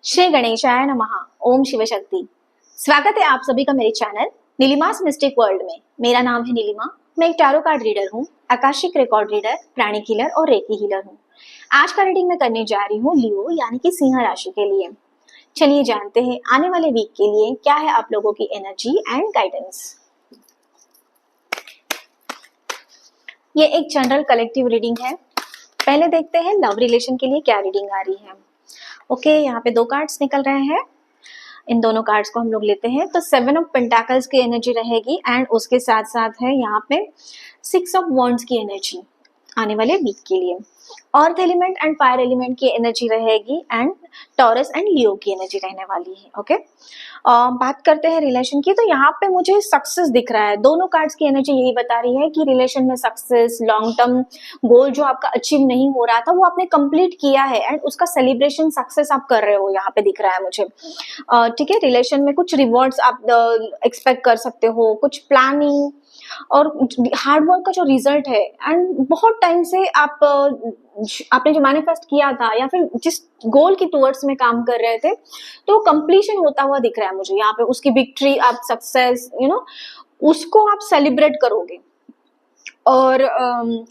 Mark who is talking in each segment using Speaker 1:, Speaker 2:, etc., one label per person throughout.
Speaker 1: श्री गणेशाय नमः। ओम शिव शक्ति। स्वागत है आप सभी का मेरे चैनल नीलिमास मिस्टिक वर्ल्ड में। मेरा नाम है नीलिमा। मैं एक टैरो कार्ड रीडर हूँ, आकाशिक रिकॉर्ड रीडर, प्राणिक हीलर और रेकी हीलर हूँ। आज का रीडिंग मैं करने जा रही हूँ लियो यानी कि सिंह राशि के लिए। चलिए जानते हैं आने वाले वीक के लिए क्या है आप लोगों की एनर्जी एंड गाइडेंस। ये एक जनरल कलेक्टिव रीडिंग है। पहले देखते हैं लव रिलेशन के लिए क्या रीडिंग आ रही है। ओके, यहाँ पे दो कार्ड्स निकल रहे हैं। इन दोनों कार्ड्स को हम लोग लेते हैं तो 7 ऑफ पेंटाकल्स की एनर्जी रहेगी एंड उसके साथ साथ है यहाँ पे 6 ऑफ वॉन्ड्स की एनर्जी आने वाले वीक के लिए। Earth element and fire element की एनर्जी रहेगी एंड टॉरस एंड लियो की एनर्जी रहने वाली है। ओके, बात करते हैं रिलेशन की तो यहाँ पे मुझे सक्सेस दिख रहा है। दोनों कार्ड्स की एनर्जी यही बता रही है कि रिलेशन में सक्सेस, लॉन्ग टर्म गोल जो आपका अचीव नहीं हो रहा था वो आपने कंप्लीट किया है एंड उसका सेलिब्रेशन सक्सेस आप कर रहे हो, यहाँ पे दिख रहा है मुझे। ठीक है, रिलेशन में कुछ रिवॉर्ड्स आप एक्सपेक्ट कर सकते हो, कुछ प्लानिंग और हार्डवर्क का जो रिजल्ट है एंड बहुत टाइम से आपने जो मैनिफेस्ट किया था या फिर जिस गोल की टुवर्ड्स में काम कर रहे थे तो कंप्लीशन होता हुआ दिख रहा है मुझे यहाँ पे। उसकी विक्ट्री, आप सक्सेस उसको आप सेलिब्रेट करोगे। और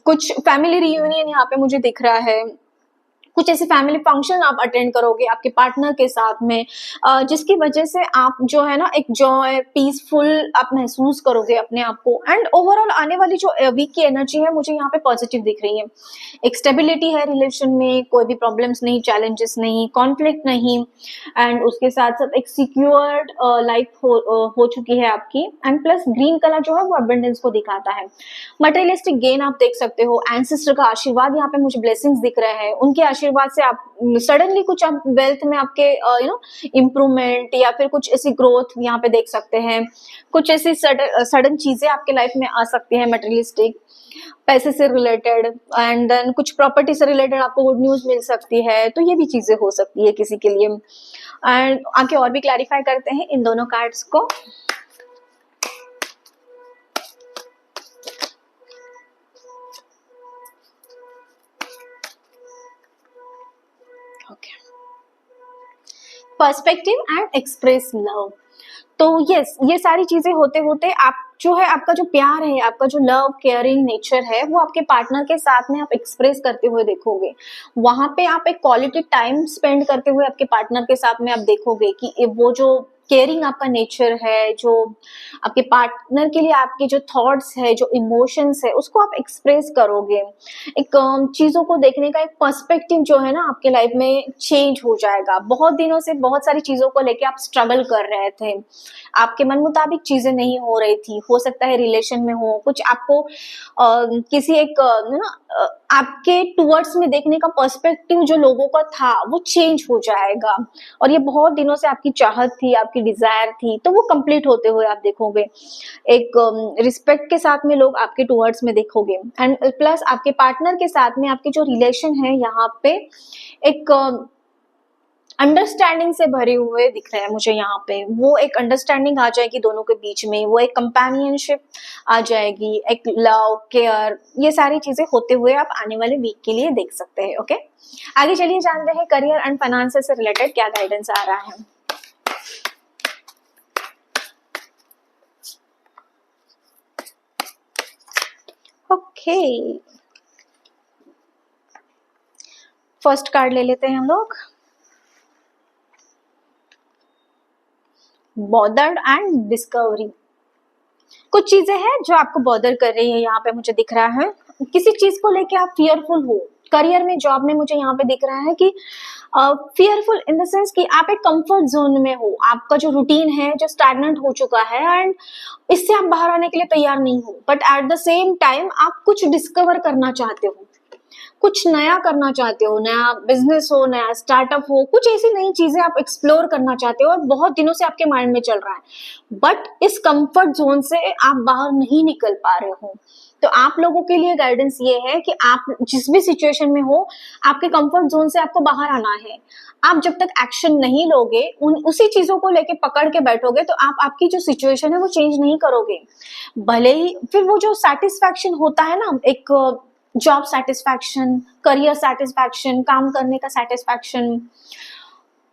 Speaker 1: कुछ फैमिली रियूनियन यहाँ पे मुझे दिख रहा है। कुछ ऐसे फैमिली फंक्शन आप अटेंड करोगे आपके पार्टनर के साथ में, जिसकी वजह से आप जो है ना एक जॉय, पीसफुल आप महसूस करोगे अपने आप को। एंड ओवरऑल आने वाली जो वीक की एनर्जी है मुझे यहाँ पे पॉजिटिव दिख रही है। एक स्टेबिलिटी है रिलेशन में, कोई भी प्रॉब्लम्स नहीं, चैलेंजेस नहीं, कॉन्फ्लिक्ट नहीं एंड उसके साथ साथ एक सिक्योर्ड लाइफ हो चुकी है आपकी। एंड प्लस ग्रीन कलर जो है वो अबंडेंस को दिखाता है। मटेरियलिस्टिक गेन आप देख सकते हो, एंसेस्टर का आशीर्वाद यहाँ पे मुझे ब्लेसिंग्स दिख रहे हैं। उनके आशीर्वाद से आप सडनली कुछ आप वेल्थ में आपके इम्प्रूवमेंट या फिर कुछ ऐसी ग्रोथ यहाँ पे देख सकते हैं। कुछ ऐसी सडन चीजें आपके लाइफ में आ सकती है मटेरियलिस्टिक, पैसे से रिलेटेड एंड देन कुछ प्रॉपर्टी से रिलेटेड आपको गुड न्यूज मिल सकती है। तो ये भी चीजें हो सकती है किसी के लिए। एंड आगे और भी क्लैरिफाई करते हैं इन दोनों कार्ड्स को। Perspective and express love. तो यस, ये सारी चीजें होते होते आप जो है आपका जो प्यार है, आपका जो लव केयरिंग नेचर है वो आपके पार्टनर के साथ में आप एक्सप्रेस करते हुए देखोगे। वहां पे आप एक क्वालिटी टाइम स्पेंड करते हुए आपके पार्टनर के साथ में आप देखोगे कि वो जो केयरिंग आपका नेचर है, जो आपके पार्टनर के लिए आपके जो थॉट्स है, जो इमोशंस है, उसको आप एक्सप्रेस करोगे। एक चीजों को देखने का एक पर्सपेक्टिव जो है ना आपके लाइफ में चेंज हो जाएगा। बहुत दिनों से बहुत सारी चीजों को लेके आप स्ट्रगल कर रहे थे, आपके मन मुताबिक चीजें नहीं हो रही थी, हो सकता है रिलेशन में हो, कुछ आपको किसी एक आपके टुवर्ड्स में देखने का पर्सपेक्टिव जो लोगों का था वो चेंज हो जाएगा। और ये बहुत दिनों से आपकी चाहत थी, आपकी डिजायर थी, तो वो कंप्लीट होते हुए आप देखोगे। एक रिस्पेक्ट के साथ में लोग आपके टुवर्ड्स में देखोगे एंड प्लस आपके पार्टनर के साथ में आपके जो रिलेशन है यहाँ पे एक अंडरस्टैंडिंग से भरे हुए दिख रहे हैं मुझे यहाँ पे। वो एक अंडरस्टैंडिंग आ जाएगी दोनों के बीच में, वो एक कंपेनियनशिप आ जाएगी, एक लव केयर, ये सारी चीजें होते हुए आप आने वाले वीक के लिए देख सकते हैं। ओके, आगे चलिए जानते हैं करियर एंड फाइनेंस से रिलेटेड क्या गाइडेंस आ रहा है। ओके, फर्स्ट कार्ड ले लेते हैं हम लोग, बॉदर्ड एंड डिस्कवरी। कुछ चीजें हैं जो आपको बॉदर कर रही है यहाँ पे मुझे दिख रहा है। किसी चीज को लेके आप फियरफुल हो। करियर में, जॉब में मुझे यहाँ पे दिख रहा है कि फियरफुल इन द सेंस कि आप एक कंफर्ट जोन में हो, आपका जो रूटीन है जो स्टैग्नेंट हो चुका है एंड इससे आप बाहर आने के लिए तैयार नहीं हो, but at the same time आप कुछ डिस्कवर करना चाहते हो, कुछ नया करना चाहते हो, नया बिजनेस हो, नया स्टार्टअप हो, कुछ ऐसी नई चीजें आप एक्सप्लोर करना चाहते हो और बहुत दिनों से आपके माइंड में चल रहा है, बट इस कंफर्ट जोन से आप बाहर नहीं निकल पा रहे हो। तो आप लोगों के लिए गाइडेंस ये है कि आप जिस भी सिचुएशन में हो, आपके कंफर्ट जोन से आपको बाहर आना है। आप जब तक एक्शन नहीं लोगे, उसी चीजों को लेके पकड़ के बैठोगे तो आप आपकी जो सिचुएशन है वो चेंज नहीं करोगे। भले ही फिर वो जो सेटिस्फैक्शन होता है ना, एक जॉब सेटिस्फैक्शन, करियर सेटिस्फैक्शन, काम करने का सेटिस्फैक्शन,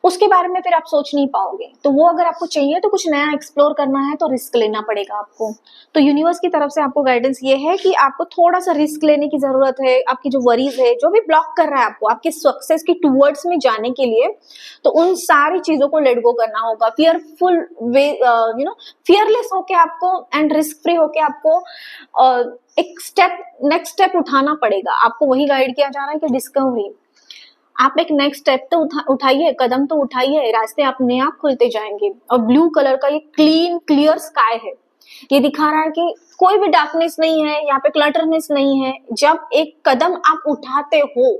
Speaker 1: उसके बारे में फिर आप सोच नहीं पाओगे। तो वो अगर आपको चाहिए तो कुछ नया एक्सप्लोर करना है तो रिस्क लेना पड़ेगा आपको। तो यूनिवर्स की तरफ से आपको गाइडेंस ये है कि आपको थोड़ा सा रिस्क लेने की जरूरत है। आपकी जो वरीज है, जो भी ब्लॉक कर रहा है आपको आपके सक्सेस की टूवर्ड्स में जाने के लिए, तो उन सारी चीजों को लेट गो करना होगा। फियरफुल वे, फियरलेस होके आपको एंड रिस्क फ्री होके आपको एक स्टेप, नेक्स्ट स्टेप उठाना पड़ेगा। आपको वही गाइड किया जा रहा है कि डिस्कवरी। आप एक नेक्स्ट स्टेप तो उठाइए, कदम तो उठाइए, रास्ते अपने आप खुलते जाएंगे। और ब्लू कलर का ये क्लीन क्लियर स्काई है, ये दिखा रहा है कि कोई भी डार्कनेस नहीं है, यहाँ पे क्लटरनेस नहीं है। जब एक कदम आप उठाते हो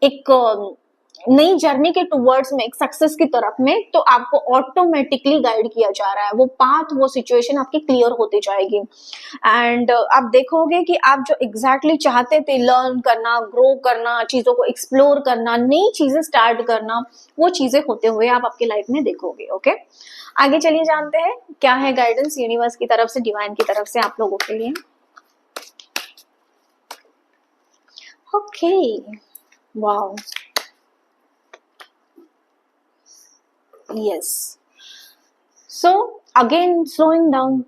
Speaker 1: एक नई जर्नी के टूवर्ड्स में, एक सक्सेस की तरफ में, तो आपको ऑटोमेटिकली गाइड किया जा रहा है। वो पाथ, वो सिचुएशन आपकी क्लियर होती जाएगी। एंड आप देखोगे कि आप जो एग्जैक्टली चाहते थे, लर्न करना, ग्रो करना, चीजों को एक्सप्लोर करना, नई चीजें स्टार्ट करना, वो चीजें होते हुए आप आपकी लाइफ में देखोगे। ओके, आगे चलिए जानते हैं क्या है गाइडेंस यूनिवर्स की तरफ से, डिवाइन की तरफ से आप लोगों के लिए। Okay, wow, yes. So again slowing down,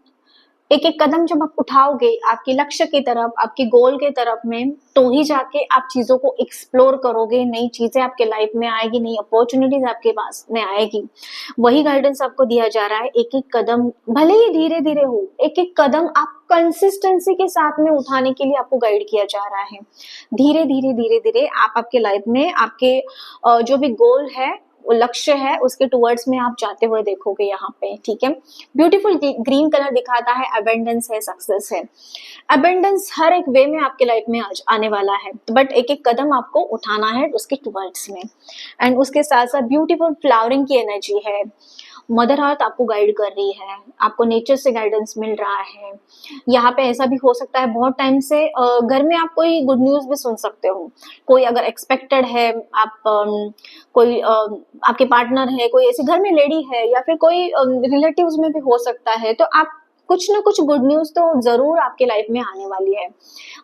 Speaker 1: एक एक कदम जब आप उठाओगे आपके लक्ष्य की तरफ, आपके गोल के तरफ में, तो ही जाके आप चीजों को एक्सप्लोर करोगे, नई चीजें आपके लाइफ में आएगी, नई अपॉर्चुनिटीज आपके पास में आएगी। वही गाइडेंस आपको दिया जा रहा है। एक एक कदम भले ही धीरे धीरे हो, एक एक कदम आप कंसिस्टेंसी के साथ में उठाने के लिए आपको गाइड किया जा रहा है। धीरे धीरे धीरे धीरे आप आपके लाइफ में आपके जो भी गोल है, वो लक्ष्य है, उसके टुवर्ड्स में आप जाते हुए देखोगे यहाँ पे। ठीक है, ब्यूटीफुल ग्रीन कलर दिखाता है अबेंडेंस है, सक्सेस है। अबेंडेंस हर एक वे में आपके लाइफ में आज आने वाला है, बट एक एक कदम आपको उठाना है उसके टुवर्ड्स में। एंड उसके साथ साथ ब्यूटीफुल फ्लावरिंग की एनर्जी है। मदर अर्थ आपको गाइड कर रही है, आपको नेचर से गाइडेंस मिल रहा है। यहाँ पे ऐसा भी हो सकता है बहुत टाइम से घर में आप कोई गुड न्यूज भी सुन सकते हो। कोई अगर एक्सपेक्टेड है, आप कोई आपके पार्टनर है, कोई ऐसे घर में लेडी है, या फिर कोई रिलेटिव्स में भी हो सकता है, तो आप कुछ ना कुछ गुड न्यूज तो जरूर आपके लाइफ में आने वाली है।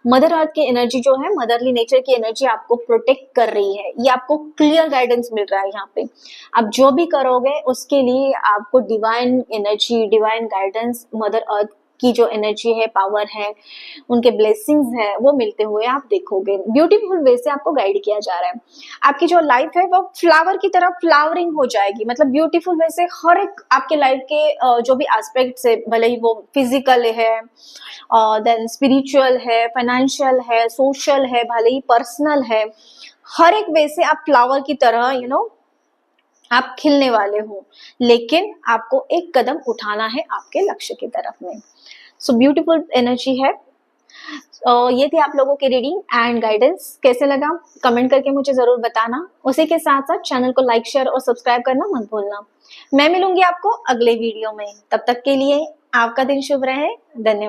Speaker 1: मदर अर्थ की एनर्जी जो है, मदरली नेचर की एनर्जी आपको प्रोटेक्ट कर रही है। ये आपको क्लियर गाइडेंस मिल रहा है यहाँ पे। आप जो भी करोगे उसके लिए आपको divine energy, divine guidance, mother earth की जो एनर्जी है, पावर है, उनके ब्लेसिंग्स है, वो मिलते हुए आप देखोगे। ब्यूटीफुल वे से आपको गाइड किया जा रहा है। आपकी जो लाइफ है वो फ्लावर की तरह फ्लावरिंग हो जाएगी। मतलब ब्यूटीफुल वे से हर एक आपके लाइफ के जो भी एस्पेक्ट्स है, भले ही वो फिजिकल है, देन स्पिरिचुअल है, फाइनेंशियल है, सोशल है, भले ही पर्सनल है, हर एक वे से आप फ्लावर की तरह आप खिलने वाले हो। लेकिन आपको एक कदम उठाना है आपके लक्ष्य की तरफ में। सो ब्यूटीफुल एनर्जी है। ये थी आप लोगों की रीडिंग एंड गाइडेंस। कैसे लगा कमेंट करके मुझे जरूर बताना। उसी के साथ साथ चैनल को लाइक, शेयर और सब्सक्राइब करना मत भूलना। मैं मिलूंगी आपको अगले वीडियो में। तब तक के लिए आपका दिन शुभ रहे। धन्यवाद।